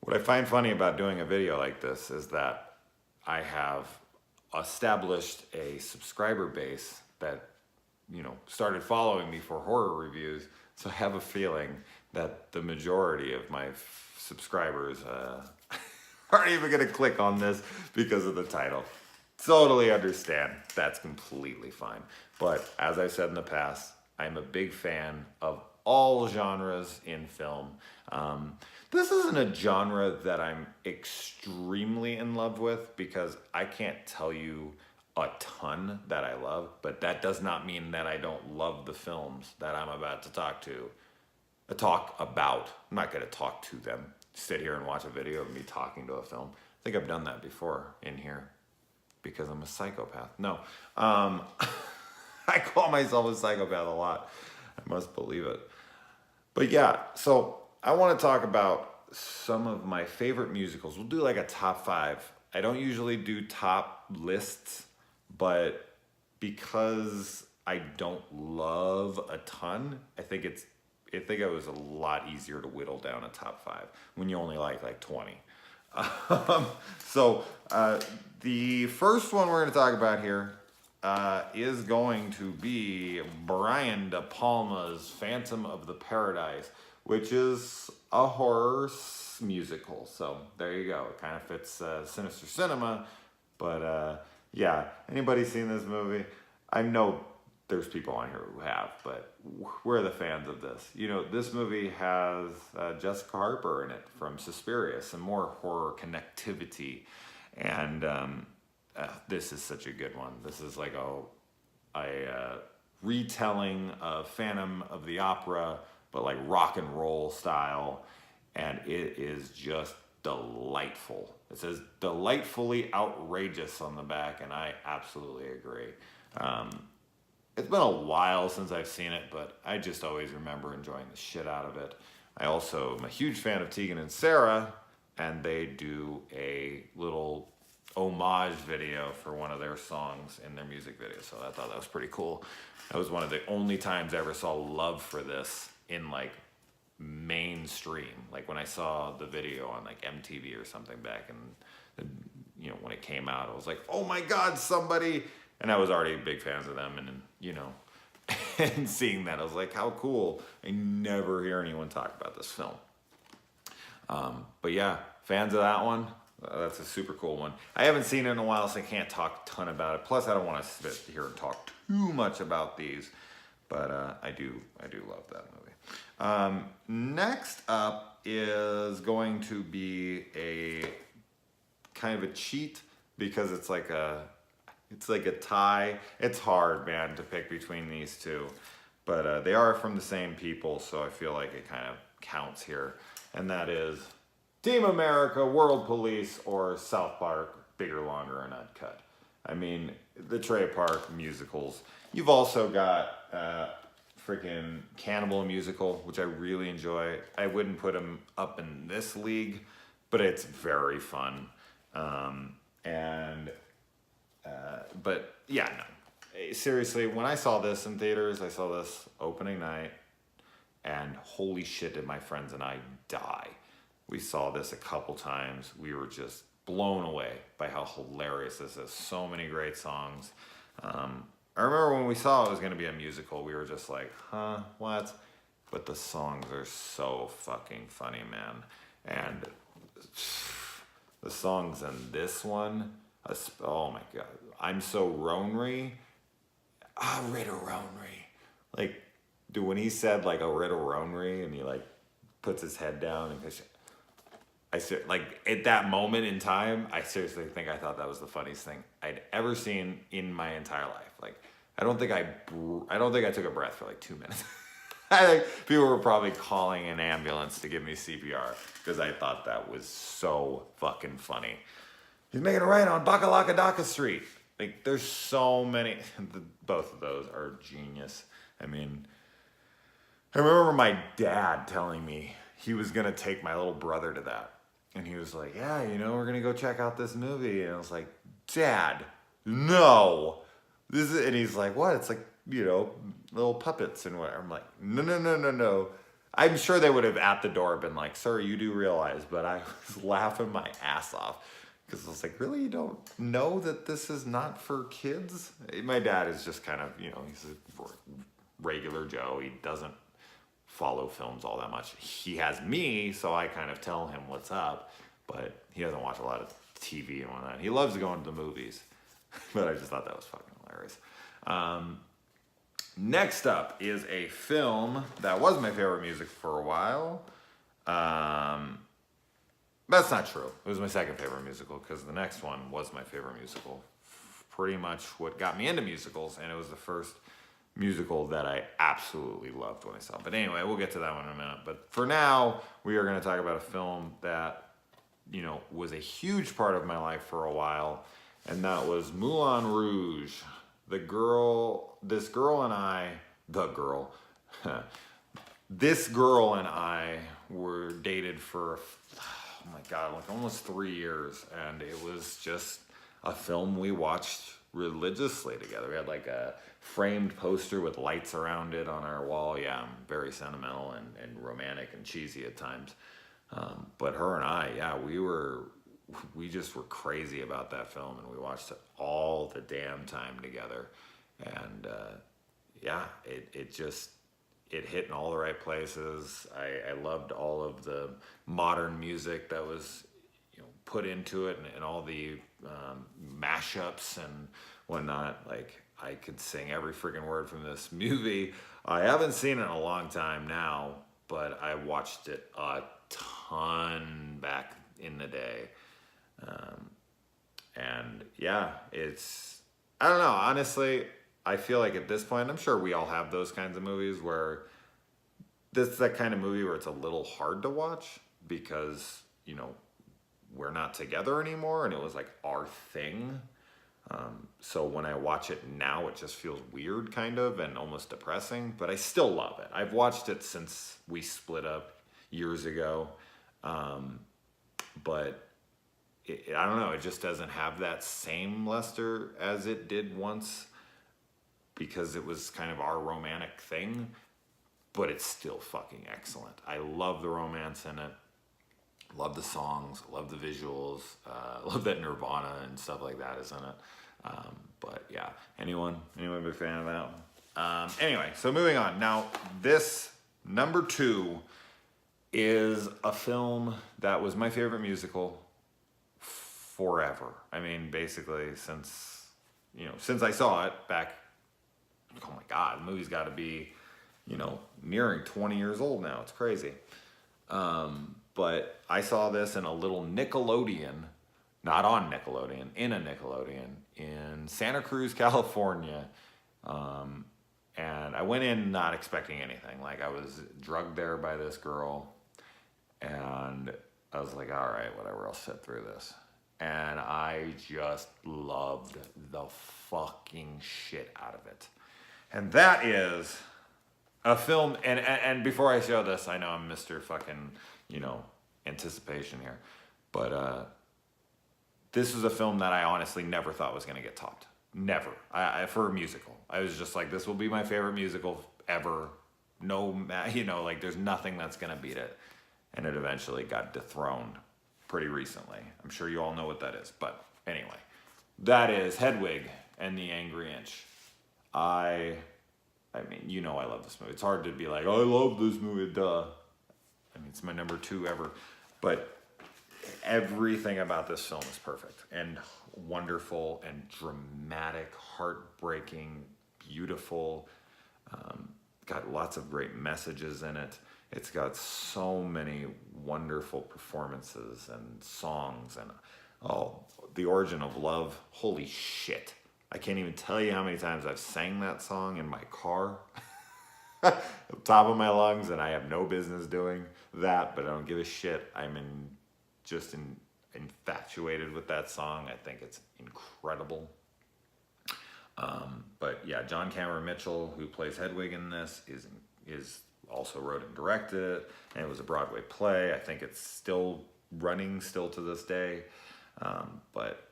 What I find funny about doing a video like this is that I have established a subscriber base that, started following me for horror reviews. So I have a feeling that the majority of my subscribers aren't even going to click on this because of the title. Totally understand. That's completely fine. But as I've said in the past, I'm a big fan of all genres in film. This isn't a genre that I'm extremely in love with because I can't tell you a ton that I love, but that does not mean that I don't love the films that I'm about to talk about. I'm not going to talk to them, sit here and watch a video of me talking to a film. I think I've done that before in here because I'm a psychopath. No, I call myself a psychopath a lot. I must believe it. But yeah, so I want to talk about some of my favorite musicals. We'll do like a top 5. I don't usually do top lists, but because I don't love a ton, I think it was a lot easier to whittle down a top 5 when you only like 20. So the first one we're going to talk about here is going to be Brian De Palma's Phantom of the Paradise, which is a horror musical. So there you go. It kind of fits Sinister Cinema. But yeah, anybody seen this movie? I know there's people on here who have, but we're the fans of this. This movie has Jessica Harper in it from Suspiria, some more horror connectivity. And this is such a good one. This is like a retelling of Phantom of the Opera, but like rock and roll style. And it is just delightful. It says delightfully outrageous on the back, and I absolutely agree. It's been a while since I've seen it, but I just always remember enjoying the shit out of it. I also am a huge fan of Tegan and Sarah, and they do a little homage video for one of their songs in their music video, so I thought that was pretty cool. That was one of the only times I ever saw love for this in like mainstream, like when I saw the video on like MTV or something back in when it came out. I was like, oh my god, somebody. And I was already big fans of them, and and seeing that I was like, how cool. I never hear anyone talk about this film. But yeah, fans of that one. That's a super cool one. I haven't seen it in a while, so I can't talk a ton about it. Plus, I don't want to sit here and talk too much about these, but I do love that movie. Next up is going to be a kind of a cheat because it's like a tie. It's hard, man, to pick between these two, but they are from the same people, so I feel like it kind of counts here, and that is Team America, World Police, or South Park, Bigger, Longer, and Uncut. I mean, the Trey Park musicals. You've also got freaking Cannibal musical, which I really enjoy. I wouldn't put them up in this league, but it's very fun. But yeah, no. Seriously, when I saw this in theaters, I saw this opening night, and holy shit did my friends and I die. We saw this a couple times. We were just blown away by how hilarious this is. So many great songs. I remember when we saw it was going to be a musical, we were just like, huh, what? But the songs are so fucking funny, man. And the songs in this one, oh my god. I'm So Ronry. Ritter Ronry. Like, dude, when he said like a Ritter Ronry and he like puts his head down and like at that moment in time, I seriously think I thought that was the funniest thing I'd ever seen in my entire life. Like, I don't think I took a breath for like 2 minutes. I think people were probably calling an ambulance to give me CPR because I thought that was so fucking funny. He's making a right on Bakalakadaka Street. Like, there's so many. Both of those are genius. I mean, I remember my dad telling me he was going to take my little brother to that. And he was like, yeah, we're going to go check out this movie. And I was like, Dad, no. And he's like, what? It's like, little puppets and whatever. I'm like, no. I'm sure they would have at the door been like, "Sir, you do realize," but I was laughing my ass off because I was like, "Really, you don't know that this is not for kids?" My dad is just kind of, he's a regular Joe. He doesn't follow films all that much. He has me, so I kind of tell him what's up, but he doesn't watch a lot of TV and whatnot. He loves going to the movies, but I just thought that was fucking hilarious. Next up is a film that was my favorite music for a while. That's not true. It was my second favorite musical because the next one was my favorite musical. Pretty much what got me into musicals, and it was the first musical that I absolutely loved when I saw it. But anyway, we'll get to that one in a minute. But for now, we are going to talk about a film that, was a huge part of my life for a while, and that was Moulin Rouge. This girl and I were dated for, oh my God, like almost 3 years. And it was just a film we watched religiously together. We had like a framed poster with lights around it on our wall. Yeah, I'm very sentimental and romantic and cheesy at times. But her and I, yeah, we just were crazy about that film, and we watched it all the damn time together. And yeah, it hit in all the right places. I loved all of the modern music that was put into it, and all the mashups and whatnot. Like, I could sing every freaking word from this movie. I haven't seen it in a long time now, but I watched it a ton back in the day. And yeah, I don't know, honestly, I feel like at this point, I'm sure we all have those kinds of movies where this is that kind of movie where it's a little hard to watch because, we're not together anymore and it was like our thing. So when I watch it now, it just feels weird kind of and almost depressing, but I still love it. I've watched it since we split up years ago. But I don't know, it just doesn't have that same luster as it did once because it was kind of our romantic thing, but it's still fucking excellent. I love the romance in it. Love the songs, love the visuals, love that Nirvana and stuff like that is in it. But yeah, anyone be a fan of that one? Anyway, so moving on. Now, this number 2 is a film that was my favorite musical forever. I mean, basically since I saw it back, oh my God, the movie's got to be, nearing 20 years old now. It's crazy. But I saw this in a little Nickelodeon, not on Nickelodeon, in a Nickelodeon in Santa Cruz, California. And I went in not expecting anything. Like, I was drugged there by this girl, and I was like, all right, whatever, I'll sit through this. And I just loved the fucking shit out of it. And that is a film, and before I show this, I know I'm Mr. fucking, anticipation here. But this was a film that I honestly never thought was going to get topped. Never. For a musical. I was just like, this will be my favorite musical ever. No, like there's nothing that's going to beat it. And it eventually got dethroned pretty recently. I'm sure you all know what that is. But anyway, that is Hedwig and the Angry Inch. I mean, I love this movie. It's hard to be like, oh, I love this movie, duh. I mean, it's my number 2 ever. But everything about this film is perfect and wonderful and dramatic, heartbreaking, beautiful. Got lots of great messages in it. It's got so many wonderful performances and songs and The Origin of Love. Holy shit. I can't even tell you how many times I've sang that song in my car at the top of my lungs, and I have no business doing that, but I don't give a shit. I'm infatuated with that song. I think it's incredible. But yeah, John Cameron Mitchell, who plays Hedwig in this, is also wrote and directed it, and it was a Broadway play. I think it's still running to this day. But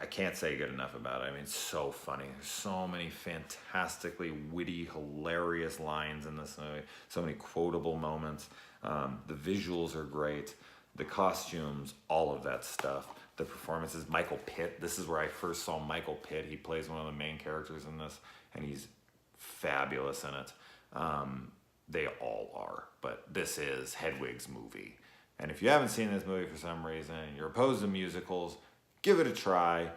I can't say good enough about it. I mean, it's so funny. There's so many fantastically witty, hilarious lines in this movie. So many quotable moments. The visuals are great. The costumes, all of that stuff. The performances. Michael Pitt. This is where I first saw Michael Pitt. He plays one of the main characters in this, and he's fabulous in it. They all are, but this is Hedwig's movie. And if you haven't seen this movie for some reason, you're opposed to musicals, give it a try.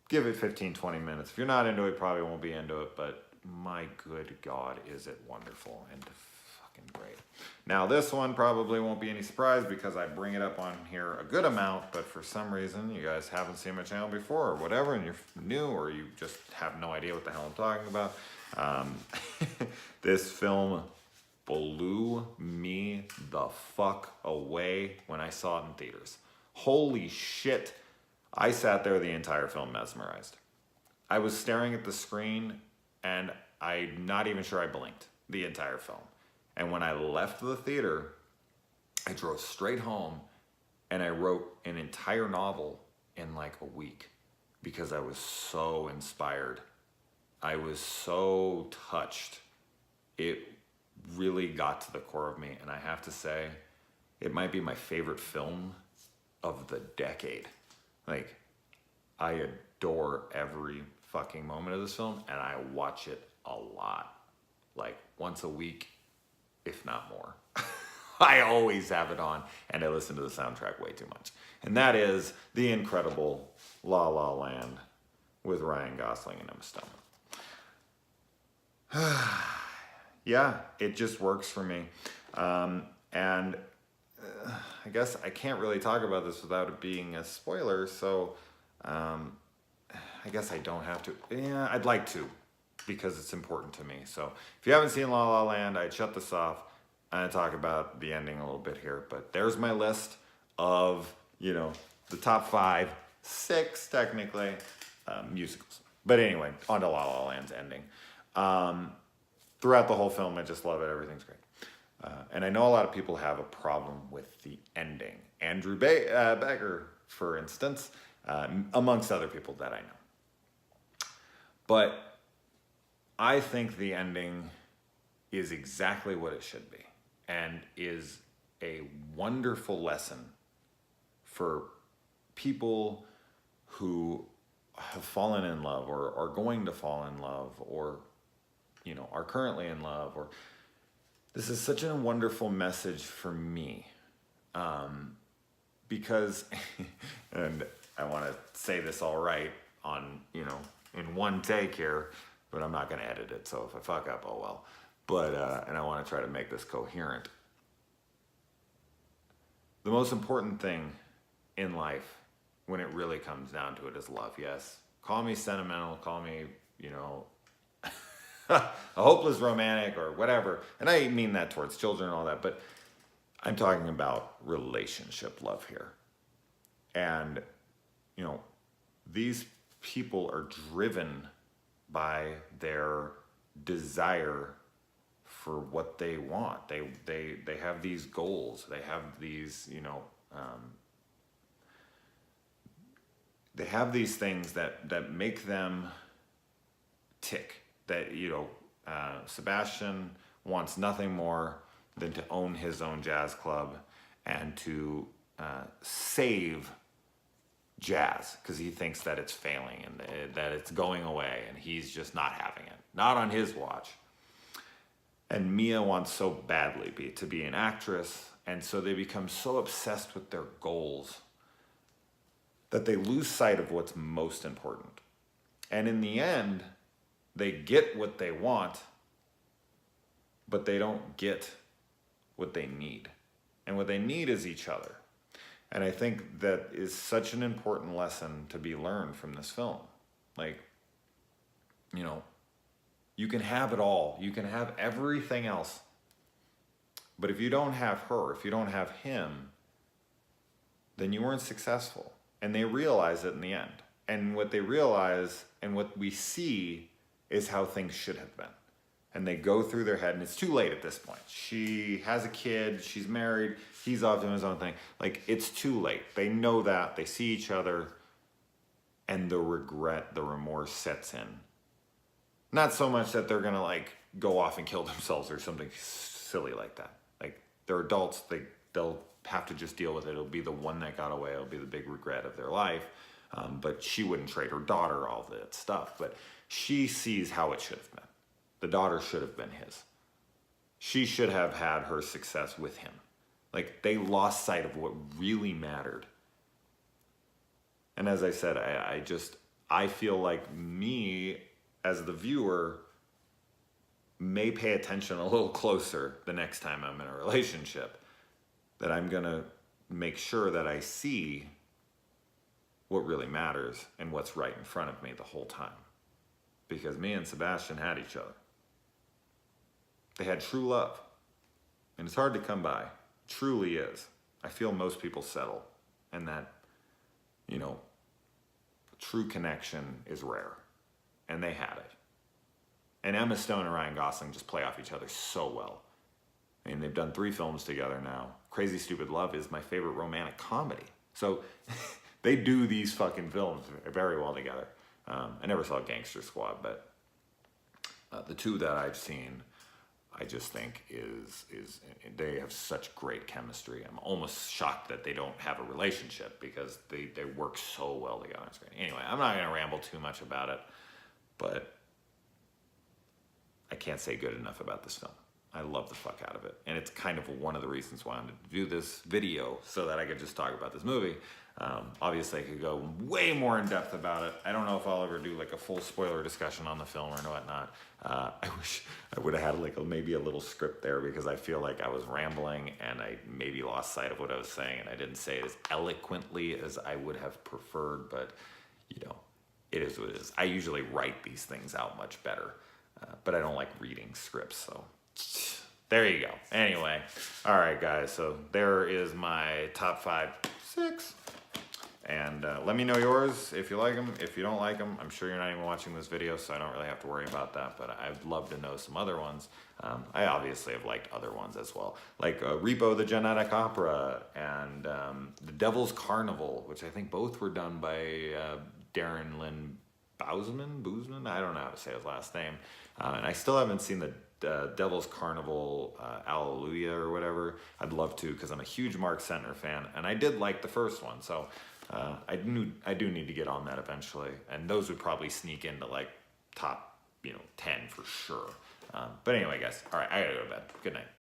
Give it 15, 20 minutes. If you're not into it, probably won't be into it, but my good God, is it wonderful and fucking great. Now, this one probably won't be any surprise because I bring it up on here a good amount, but for some reason, you guys haven't seen my channel before or whatever, and you're new or you just have no idea what the hell I'm talking about. This film blew me the fuck away when I saw it in theaters. Holy shit. I sat there the entire film mesmerized. I was staring at the screen and I'm not even sure I blinked the entire film. And when I left the theater, I drove straight home and I wrote an entire novel in like a week because I was so inspired. I was so touched. It really got to the core of me, and I have to say, it might be my favorite film of the decade. Like, I adore every fucking moment of this film, and I watch it a lot. Like, once a week, if not more. I always have it on, and I listen to the soundtrack way too much. And that is the incredible La La Land with Ryan Gosling and Emma Stone. Yeah, it just works for me. I guess I can't really talk about this without it being a spoiler, so I guess I don't have to. Yeah, I'd like to, because it's important to me. So if you haven't seen La La Land, I'd shut this off. I'm going to talk about the ending a little bit here, but there's my list of, you know, the top 5, 6 technically, musicals. But anyway, on to La La Land's ending. Throughout the whole film, I just love it. Everything's great. And I know a lot of people have a problem with the ending. Andrew Bagger, for instance, amongst other people that I know. But I think the ending is exactly what it should be and is a wonderful lesson for people who have fallen in love or are going to fall in love or, you know, are currently in love. Or this is such a wonderful message for me because, and I want to say this all right on, you know, in one take here, but I'm not going to edit it. So if I fuck up, oh well. But, and I want to try to make this coherent. The most important thing in life, when it really comes down to it, is love. Yes. Call me sentimental, call me, you know, a hopeless romantic or whatever. And I mean that towards children and all that, but I'm talking about relationship love here. And, you know, these people are driven by their desire for what they want. They have these goals. They have these, you know, they have these things that make them tick. That, you know, Sebastian wants nothing more than to own his own jazz club and to save jazz because he thinks that it's failing and that it's going away and he's just not having it. Not on his watch. And Mia wants so badly to be an actress, and so they become so obsessed with their goals that they lose sight of what's most important. And in the end, they get what they want, but they don't get what they need. And what they need is each other. And I think that is such an important lesson to be learned from this film. Like, you know, you can have it all. You can have everything else. But if you don't have her, if you don't have him, then you weren't successful. And they realize it in the end. And what they realize and what we see is how things should have been. And they go through their head, and it's too late at this point. She has a kid, she's married, he's off doing his own thing. Like, it's too late. They know that, they see each other, and the regret, the remorse sets in. Not so much that they're gonna like go off and kill themselves or something silly like that. Like, they're adults, they'll have to just deal with it. It'll be the one that got away. It'll be the big regret of their life. But she wouldn't trade her daughter, all that stuff. But she sees how it should have been. The daughter should have been his. She should have had her success with him. Like, they lost sight of what really mattered. And as I said, I feel like me, as the viewer, may pay attention a little closer the next time I'm in a relationship. That I'm gonna make sure that I see what really matters and what's right in front of me the whole time. Because me and Sebastian had each other. They had true love. And it's hard to come by. It truly is. I feel most people settle. And that, you know, true connection is rare. And they had it. And Emma Stone and Ryan Gosling just play off each other so well. I mean, they've done 3 films together now. Crazy Stupid Love is my favorite romantic comedy. So they do these fucking films very well together. I never saw Gangster Squad, but the 2 that I've seen, I just think they have such great chemistry. I'm almost shocked that they don't have a relationship because they work so well together. It's great. Anyway, I'm not going to ramble too much about it, but I can't say good enough about this film. I love the fuck out of it. And it's kind of one of the reasons why I wanted to do this video, so that I could just talk about this movie. Obviously, I could go way more in depth about it. I don't know if I'll ever do like a full spoiler discussion on the film or whatnot. I wish I would have had like maybe a little script there, because I feel like I was rambling and I maybe lost sight of what I was saying, and I didn't say it as eloquently as I would have preferred, but you know, it is what it is. I usually write these things out much better, but I don't like reading scripts, so there you go. Anyway, all right, guys, so there is my top 5, 6. And let me know yours if you like them. If you don't like them, I'm sure you're not even watching this video, so I don't really have to worry about that, but I'd love to know some other ones. I obviously have liked other ones as well, like Repo the Genetic Opera and The Devil's Carnival, which I think both were done by Darren Lynn Bousman? I don't know how to say his last name. And I still haven't seen the Devil's Carnival, Alleluia or whatever. I'd love to, because I'm a huge Mark Sentner fan, and I did like the first one, so I do need to get on that eventually, and those would probably sneak into like top 10 for sure. But anyway, guys, all right, I gotta go to bed. Good night.